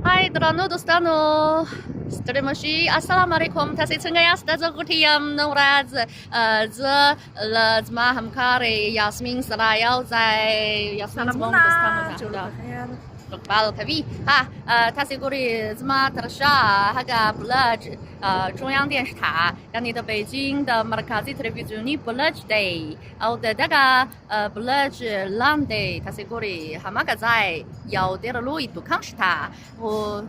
Hai, Drano Dostano. Streamushi, Assalamualaikum. Tasi cengaya sta gutiam Noraz. Zma hamkari Yasmin Sarayau 在 Yasmin Zmong Dostano 的。Lokal kavi ha tasi guri zma tersha haga Bulaj 中央电视塔yani的北京的 Markazi Televizioni Bulaj Day au de daga Bulaj Land Day tasi guri hamaga zai yau der lui tu kangshta wo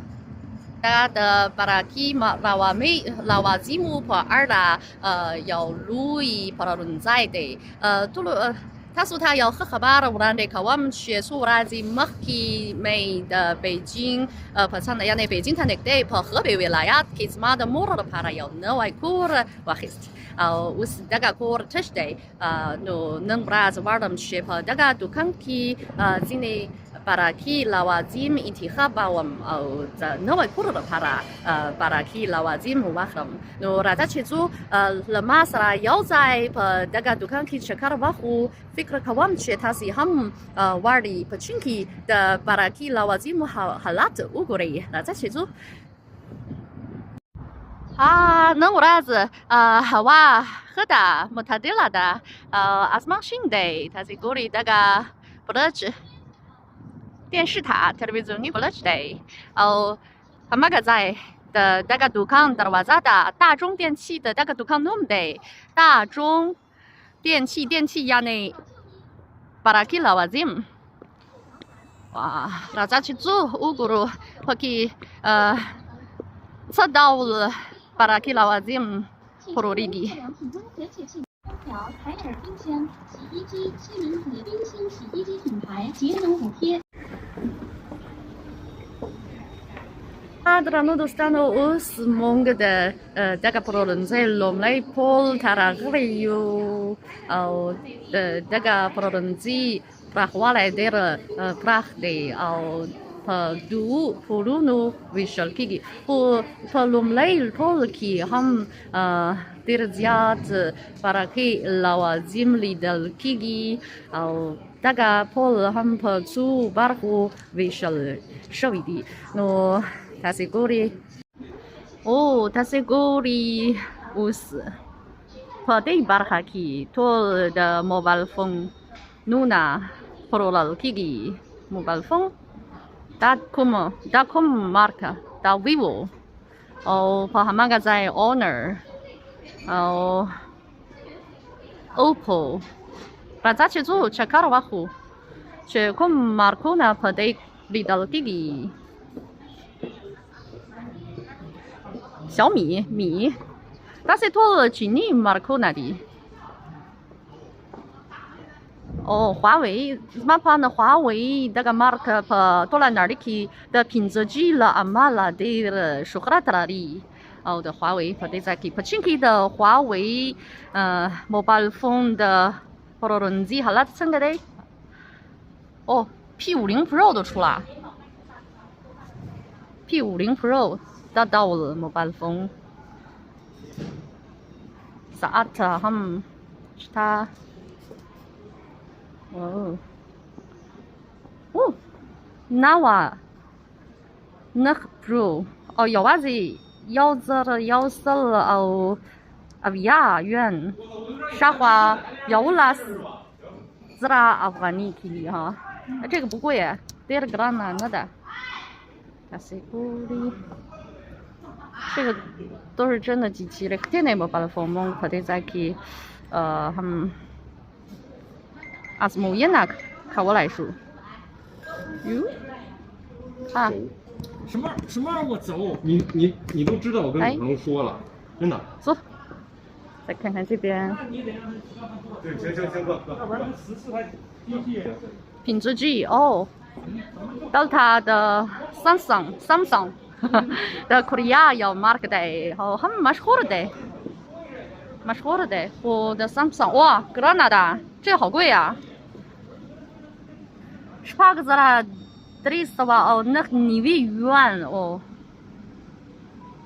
大的巴拉基马拉瓦吉姆帕尔达要路易帕拉伦在的杜鲁他说他要和巴拉乌兰的，我们学苏拉吉马基美的北京帕桑的呀，那北京他那个帕河北维拉呀，其实嘛的莫了帕拉要那外库尔瓦黑斯我是大家库尔特什的no能巴拉子玩的学帕大家都看起今年。Paraki lawazim intikhabawam au nawai kurra paraki lawazim wahram no rata chezu lamasra yauzai pa daga dukan ki chakar wahu fikra kawam chetasi ham wardi pachinki da paraki lawazim halat uguri rata chezu能我儿子hawa hada mutadila da asman shinde tasi guri daga bridge电视塔 Televizioni Bulaj Day 他们个在的那个杜康德瓦扎的大中电器的那个杜康 Num Day 大中电器呀那巴拉基拉瓦金哇拉扎去做乌古鲁或去测到了巴拉基拉瓦金普罗利基海尔冰箱、洗衣机、西门子冰箱洗衣机品牌节能补贴。Adrano dostano us monga de daga proronzello mlai pol taragrio au daga proronzi prahwala der prah de au du poluno visual kigi po lumlai pol ki ham dirziat paraki lawazim lidal kigi au daga pol ham pa zu barhu visual shavidi no taseguri taseguri us pa dei barhaki tol the mobile phone nuna prolal kigi mobile phone Dacom marca da Vivo pa hamaga zai Honor Oppo raza che zu chakar wahu che kom marco na pa dei lidal kigi 小米但是托几年marco那里华为哪怕那华为那个 mark pa多了哪里去的品质机了阿玛拉的舒克拉特里的华为pa得在去pa chinki 的华为mobile phone 的 proronzi 好了真的嘞P50 Pro 都出了 P50 Pro 到了 mobile phone saat ham kita Nawa Pro 有娃子104Avia 院沙华Yaulas Zra Afghani Kili 哈这个不贵哎1 grana 那的这个都是真的机器的天天把它封蒙可得再去阿斯姆耶纳看我来说什么让我走？你都知道我跟女朋友说了，真的。走，再看看这边。对，行，哥。品质机Delta 的 Samsung 的 Korea 有 mark 的，很mashhur的，我的 Samsung 哇 ，Granada 这个好贵呀，18个300吧那9元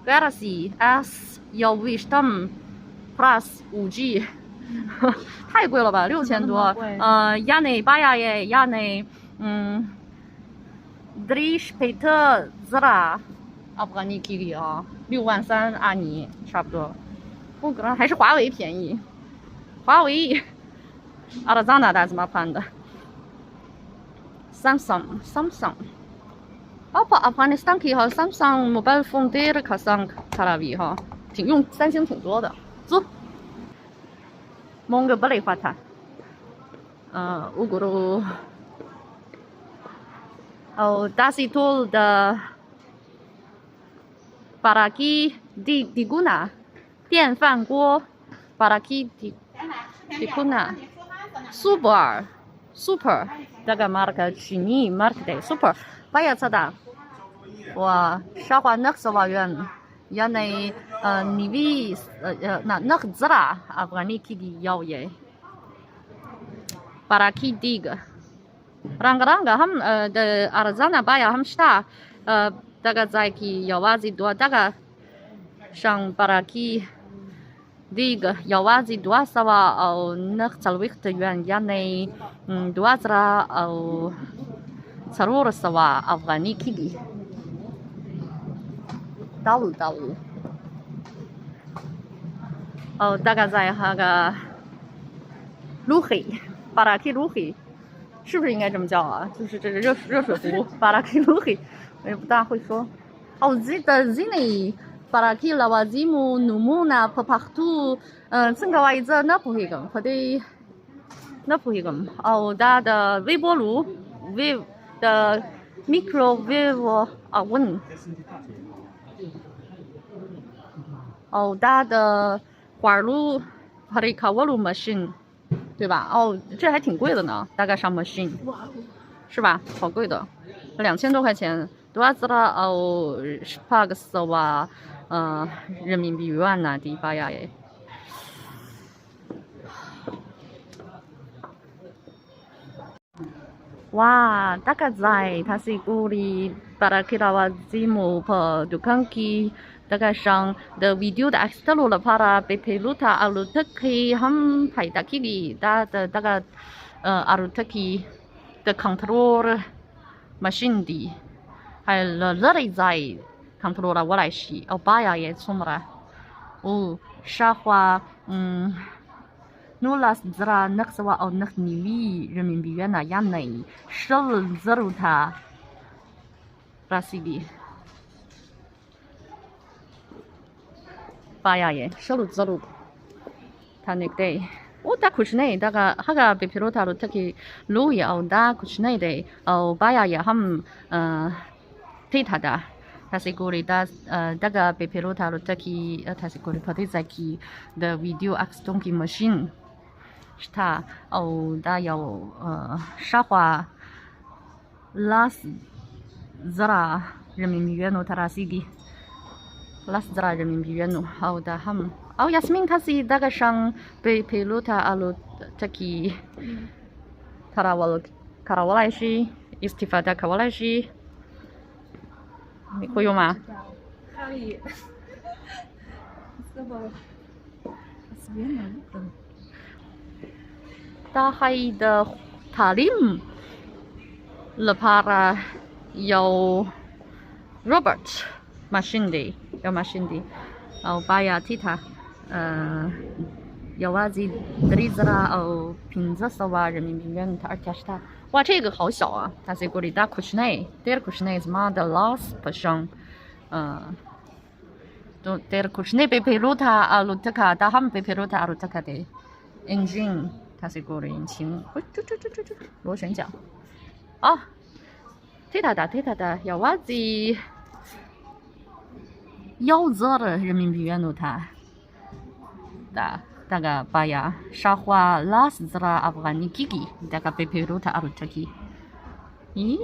Galaxy S 要 Wisdom Plus 5G 太贵了吧，6000多，亚内巴亚耶，亚内3 شبيتة زرع أفغاني كيلي啊，63000阿尼差不多。乌克兰还是华为便宜，华为阿拉扎那达怎么判的 ？Samsung。阿富汗斯坦克哈 Samsung mobile phone 的卡桑卡拉维哈，挺用三星挺多的。走，蒙个不雷发他。乌古鲁。dasi tool的 baraki diguna 电饭锅 baraki diguna super 这个 marka chini market super 巴亚查达哇沙华那个瓦院yani nivi那个子啦阿富汗尼基的要耶 baraki dig Ranga ham de arzana baya ham shta daga zaiki yawazi dua daga shang baraki dig yawazi dua sawa au nak chalwicht yuan yani dua zra au sarur sawa afghani kigi dalu au daga zai haga luhi baraki luhi是不是应该这么叫啊？就是这个热水壶，巴拉基鲁黑，我也不大会说。我记得zini巴拉基拉瓦吉姆努姆那帕帕图，这个位置那不会个，或者那不会个。它的微波炉，的 microwave oven，它的花炉，它的烤锅炉 machine。对吧？这还挺贵的呢，大概上 machine， 是吧？好贵的，2000多块钱。多少了？18个人民币元呐，第八呀耶。哇，大概在它是鼓励把它给到我字幕和杜康基。daga sang the video da extelo la para bepeluta alutaki ham paitaki di daga arutaki the control machine di hai la lari zai control la wala shi au baya ye sumra shahwa nulas zra nakswa au nakniwi renminbi yuan na yanai shal zaruta rasidi巴亚耶，收入走路，他那个，我打库什内，大概那个被皮罗塔罗特去路也，我打库什内的，巴亚耶他们推他的，他是过来的，大概被皮罗塔罗特去，他是过来跑的在去的 video X 东西 machine， 是他，他有沙华，las zara 人民币元诺他拉西的。las zara 人民币元诺，好的他们，Yasmin 她是大概上被佩鲁塔阿鲁特基，卡拉瓦莱西，istifada 卡瓦莱西，你会用吗？可以。大海的塔林，lepara 有 Robert machine 的。要 machine 的，巴亚提塔，要瓦子350瓦人民币元，而且是它，哇，这个好小啊！它是过来打库什内，这库什内是嘛的 loss 不上，都这库什内被佩鲁塔阿鲁特卡，他们被佩鲁塔阿鲁特卡的 engine， 它是过来引擎，螺旋桨，提塔的，要瓦子。1000人民币元诺它，大概巴亚沙华拉斯兹拉阿富汗尼基基，大概被佩鲁塔阿鲁特基。咦？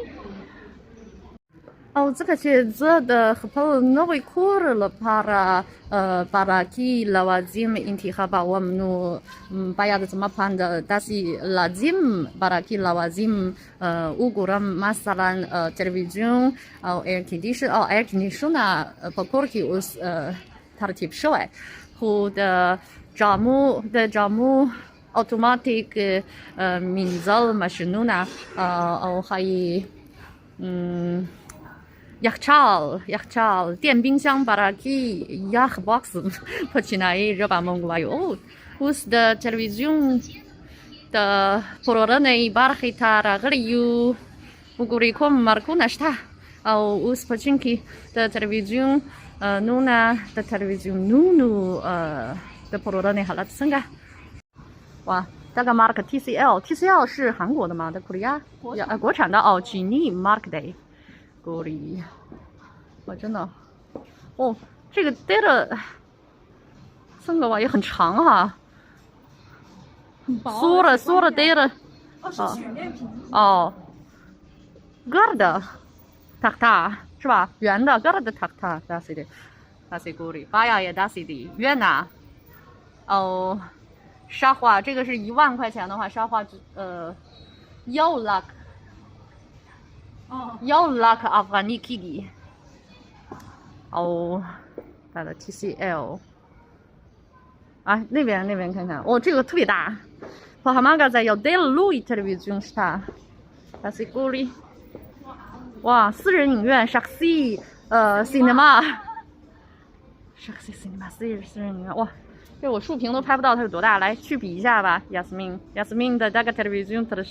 这个是这的和朋友为库了para baraki lawazim intikhaba wa mnu bayad怎么判的？但是 lazim baraki lawazim uguram masalan television air conditioner pokorki us tartib شوي هو的جامو automatic منزل مشنونة أو هاي Yakhchal 电冰箱 baraki yak box починай рыба монгваю. Ус de televizion de pororane barkhita ragriu ugurikom markunashta. Au ус починки de televizion nuna de televizion nunu de pororane halat senga. 哇，这个 mark TCL 是韩国的吗？的 Korea 国产的哦 ，Genie Mark Day。玻璃，哇，真的，哦，这个戴的，这个吧也很长哈，很薄，缩了戴的，哦，是曲面屏，哦 ，Gard takta 是吧？圆的 Gard takta 大些的，大些玻璃，巴雅也大些的，圆呐，哦，沙画这个是1万块钱的话，沙画1 lakh。1 lakh Afghani Kigi， 哦，它的 TCL， 啊，那边看看，哦，这个特别大，和他们在要带了路一 television 是它，它是玻璃，哇，私人影院 Shaxi Cinema， Shaxi Cinema 私人影院，哇，这我竖屏都拍不到它有多大，来去比一下吧 ，Yasmin 的这个 television 它的。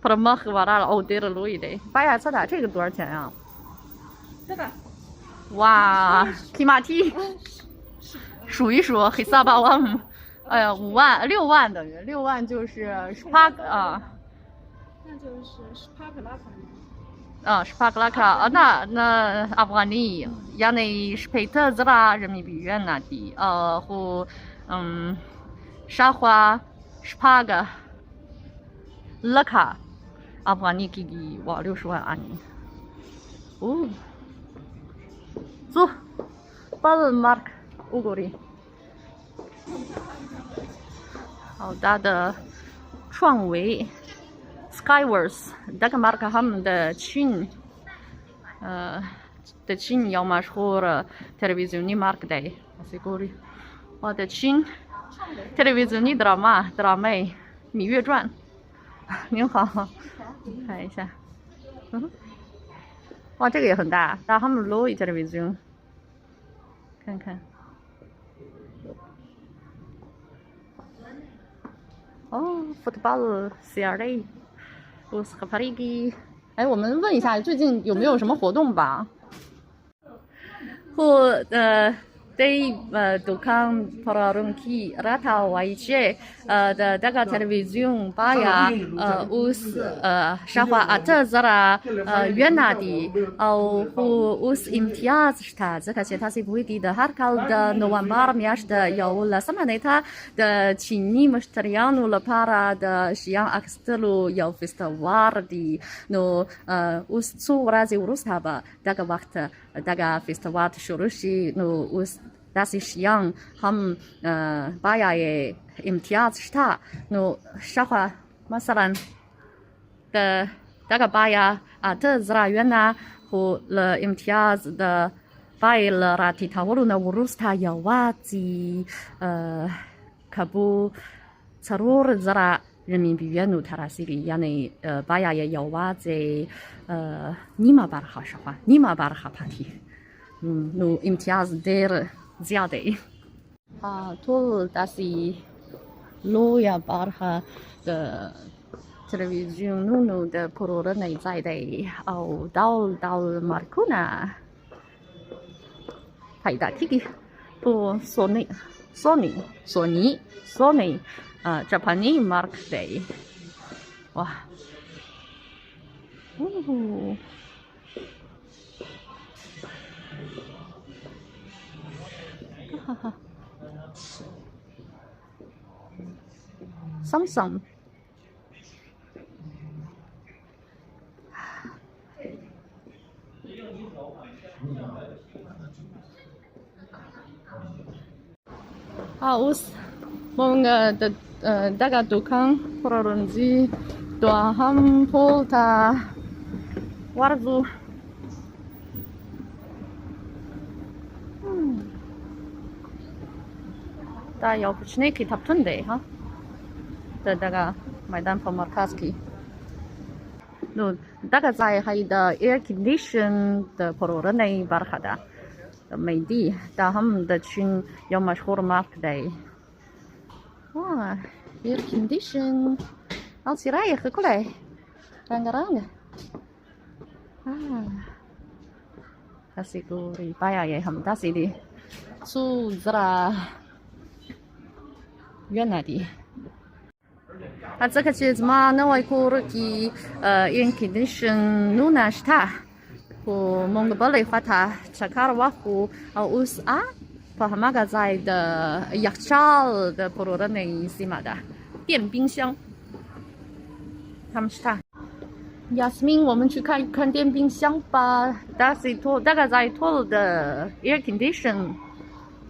哦，对了，路易的，巴雅测塔这个多少钱啊？这个，哇 ，Kimati， 数一数，黑撒巴万，哎呀，5万6万等于6万就是18啊，那就是18克拉啊18克拉卡啊，那阿富汗尼，亚内是佩特兹拉人民币元那的，和沙花18个拉卡。阿富汗尼给哇60万安尼，哦，走，8 mark 乌国里，好大的创维 ，Skyworth 这个 mark 他们的亲，的亲要么说 television mark 的，是国里，我的亲 television drama 《芈月传》，您好。看一下，哇，这个也很大，但他们 low television， 看看，哦 ，football CRA， 乌斯克帕里基，哎，我们问一下，最近有没有什么活动吧？或Day Dukan Pararunki Rata Waiche的这个 television 巴呀us Shafa Atazara 越南的和 us imtiaz 是它这个是它是不会的 Harkal 的 November 面的有了什么呢？它的今年 Mustariano la para 的西洋 Axtelu 有 festival 的 no us 出来就 urus 它吧这个 وقت这个 festival شروع شي no us das ist young هم بايا امتياز شتا نو شخوا مثلا的这个بايا تزرع ينا هو الامتياز的باي لراتي تاولنا وروستا يواتي كابو ضرور زرع 人民币元努塔拉西里亚内巴雅也有哇在尼玛巴尔哈说话尼玛巴尔哈帕提努 امتياز دير زيادة طول داسي لويا بارها د تلفزيون نونو د برورانا زايدة أو دال ماركونا هيدا تيجي هو سوني جاباني مارك داي واه Samsung us 뭔가 daga dukan prorunzi doaham polta warzu da jau почнеки таптунде ha da daga майдан по маркаски ну 大概在还的 air condition 的 پرورنه برخه ده میدی دا هم د چین یو مشهور مارک دی air condition او سیرای خکله رنگ رنگ تاسې ګورئ بایا یې همداسې دي څو زره یونه دي ځکه چې زما نوی کور کې ایر کنډیشنونه شته خو موږ بلې خواته چکر واخلو او اوس په هماغه ځای د یخچال د پلورنې سیمه ده电冰箱他们شته Yasmin 我们去看一看电冰箱吧大概在ټول د air condition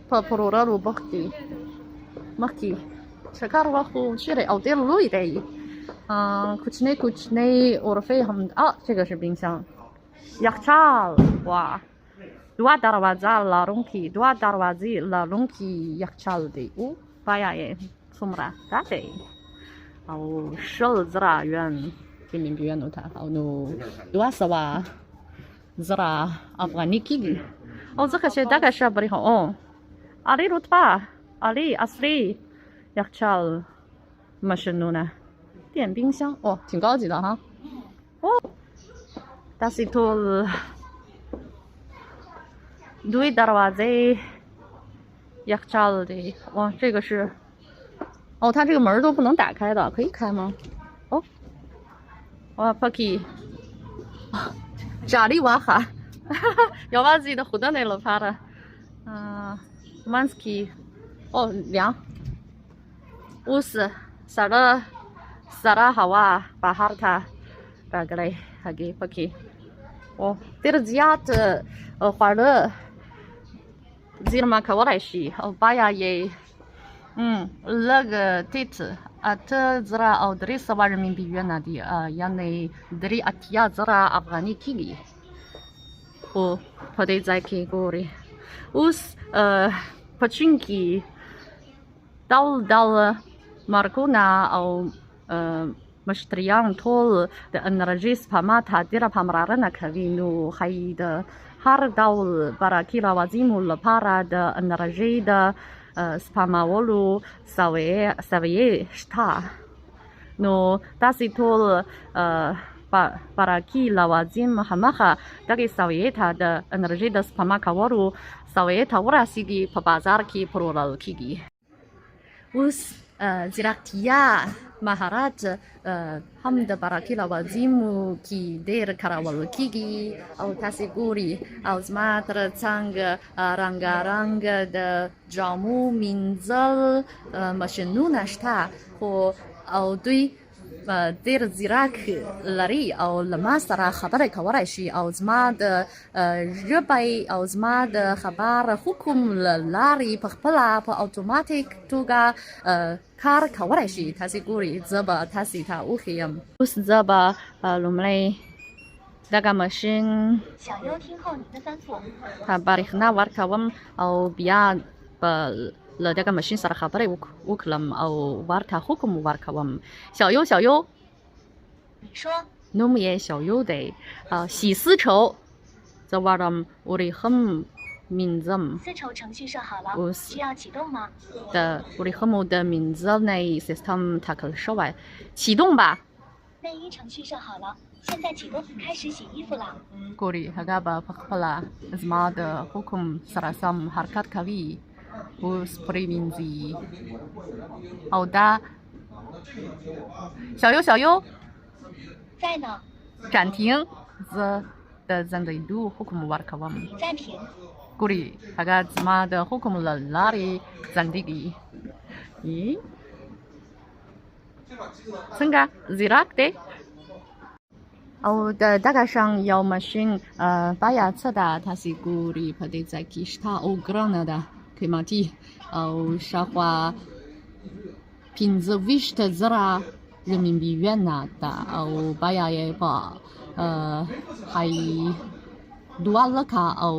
په پلورلو بوخت دي مخکې چکر واخلو چیرې او ډېر لوی دی کوچنی غرفې هم这个是冰箱یخچال وا دوه دروازې لرونکي یخچال دی او بیه یې څومره دا دی او 10,000 元人民币元ته او نو 200,000 افغاني کېږي او ځکه چې دغه شبرې علي رتبه علي عصري یخچال ماشینونه电冰箱挺高级的哈داسې ټول دوی دروازې یخچال دی这个是它这个门都不能打开的可以开吗پکې جالي واخه یوازې د خودنې لپاره منځ کې凉اوس سړه هوا بهر ته راغلی هګۍ پکې ډېر زیات خواړه زیرمه کولی شي او بیه یې لږ ټیټ 8,300 人民币元دي یعنې 83,000 افغاني کېږي خو په دې ځای کې ګورئ اوس په چین کې ډول مارکونه او مشتریان ټول د انرژۍ سپما ته ډېره پاملرنه کوي نو ښایي د هر ډول براکي لوازمو لپاره د انرژۍ د سپمولو سویې شته نو داسې ټول براکي لوازم هماغه دغې سویې ته د انرژۍ د سپما کولو سویې ته ورسیږي په بازار کې پلورل کېږي اوس زراعتیا مهارت هم د براکي لوازمو کې ډېر کارول کېږي او تاسې ګوري او زما تر څنګ رنګارنګ د جامو مینځل ماشینونه شته خو او دوی ډېر ځیرک لري او له ما سره خبرې کولی شي او زما د ژبې او زما د خبر حکم له لارې په خپله په اتوماتیک توګه کار کولی شي تاسې ګورئ زه به تاسې ته وښیم اوس زه به لومړی دغه ماشین ته برېښنا ورکوم او بیا به له دغه ماشین سره خبرې وکړم او ورته حکم ورکوم小优你说نوم یې شایو دی洗丝绸زه غواړم ورېښم مینځم丝绸程序设好了需要启动吗د ورېښمو د مینځنې سیستم ټاکل شوی启动吧内衣程序设好了现在启动开始洗衣服了ګوري هغه به په خپله زما د حکم سره سم حرکت کوي اوس پرې مینځي او دا小优在呢暂停زه د ځنډېدو حکم ورکوم暂停ګوري هغه زما د حکم له لارې ځنډېږي څنګه زیرک دی او د دغه شان یو ماشین بیه څه ده تاسې ګوري په دې ځای کې شته او ګرانه ده قیمتي او شاوخوا 15,000 人民币元ده او بیه یې په ښایي 2 لکه او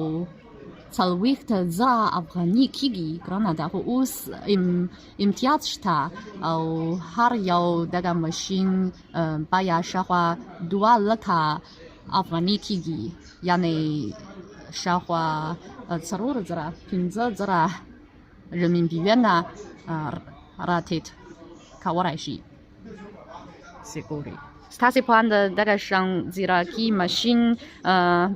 څلوېښت زره افغانۍ کېږي ګرانه ده خو اوس امتیاز شته او هر یو دغه ماشین باید شاوخوا 2 لکه افغانۍ کېږي یعنې شاوخوا 4 زره 5 زره رمینبیونه راتېد کولی شي سیګوري ستاسې په اند دغه شان زیراکي ماشین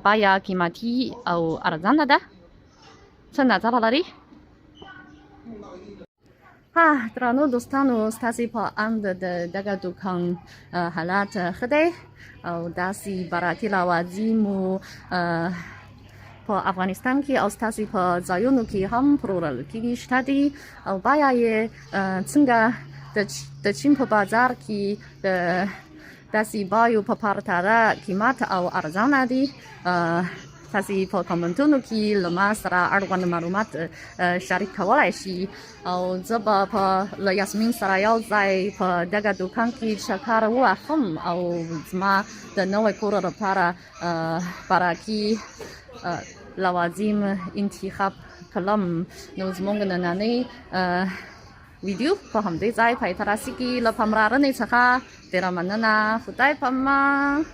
باید قیمتي او ارزانه ده څه نظر لري درنو دوستانو ستاسې په اند د دغه دوکان حالات ښه دی او داسې براتي لوازمو په افغانستان کې او ستاسې په ځایونو کې هم پلورل کېږي شته دي او باید یې څنګه د چین په بازار کې د داسې بایو په پرتله قیمت او ارزانه دي تاسې په کامنټونو کې له ما سره اړوند معلومات شریک کولی شي او زه به له یاسمین سره یو ځای په دغه دوکان کې چکر ووهم او زما د نوي کور لپاره براکي لوازم انتخاب کړم نو زموږ نننۍ ویډیو په همدې ځای پای ته رسیږي له پاملرنې څخه ډېره مننه خدای پامان